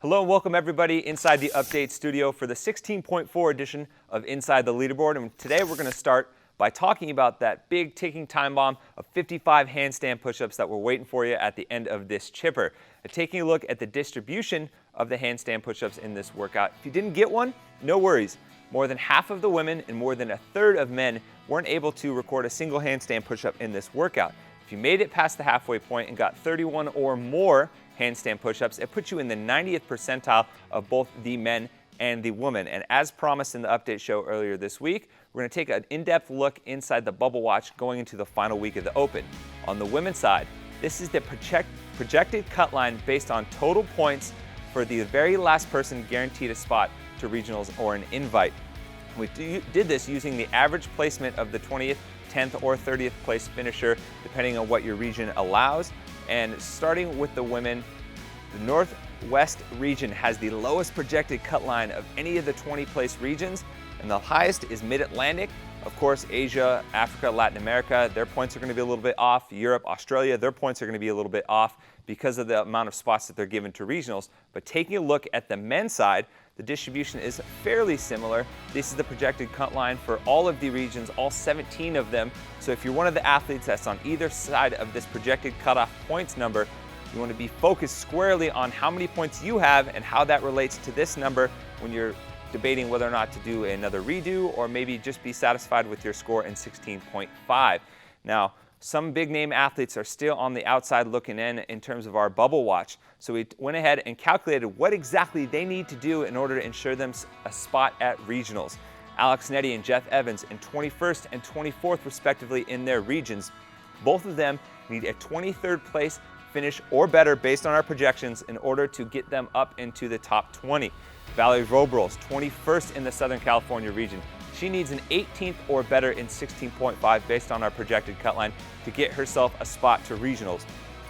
Hello and welcome everybody inside the Update Studio for the 16.4 edition of Inside the Leaderboard. And today we're going to start by talking about that big ticking time bomb of 55 handstand push-ups that we're waiting for you at the end of this chipper. And taking a look at the distribution of the handstand push-ups in this workout. If you didn't get one, no worries. More than half of the women and more than a third of men weren't able to record a single handstand push-up in this workout. If you made it past the halfway point and got 31 or more handstand push-ups, it puts you in the 90th percentile of both the men and the women. And as promised in the update show earlier this week, we're going to take an in-depth look inside the bubble watch going into the final week of the Open. On the women's side, this is the projected cut line based on total points for the very last person guaranteed a spot to regionals or an invite. We did this using the average placement of the 20th, 10th, or 30th place finisher, depending on what your region allows. And starting with the women, the Northwest region has the lowest projected cut line of any of the 20 place regions, and the highest is Mid-Atlantic. Of course, Asia, Africa, Latin America, their points are going to be a little bit off. Europe, Australia, their points are going to be a little bit off because of the amount of spots that they're given to regionals. But taking a look at the men's side, the distribution is fairly similar. This is the projected cut line for all of the regions, all 17 of them. So if you're one of the athletes that's on either side of this projected cutoff points number, you want to be focused squarely on how many points you have and how that relates to this number when you're debating whether or not to do another redo or maybe just be satisfied with your score in 16.5. Now, some big name athletes are still on the outside looking in terms of our bubble watch. So we went ahead and calculated what exactly they need to do in order to ensure them a spot at regionals. Alex Nettie and Jeff Evans in 21st and 24th respectively in their regions. Both of them need a 23rd place finish or better based on our projections in order to get them up into the top 20. Valerie Vobrals, 21st in the Southern California region. She needs an 18th or better in 16.5 based on our projected cut line to get herself a spot to regionals.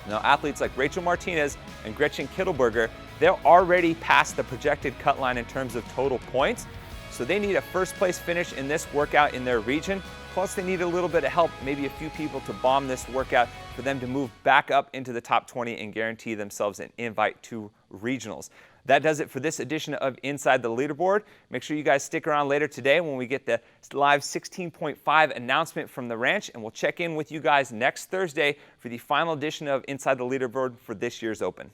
Now, athletes like Rachel Martinez and Gretchen Kittelberger, they're already past the projected cut line in terms of total points. So they need a first place finish in this workout in their region. Plus they need a little bit of help, maybe a few people to bomb this workout for them to move back up into the top 20 and guarantee themselves an invite to regionals. That does it for this edition of Inside the Leaderboard. Make sure you guys stick around later today when we get the live 16.5 announcement from the ranch, and we'll check in with you guys next Thursday for the final edition of Inside the Leaderboard for this year's Open.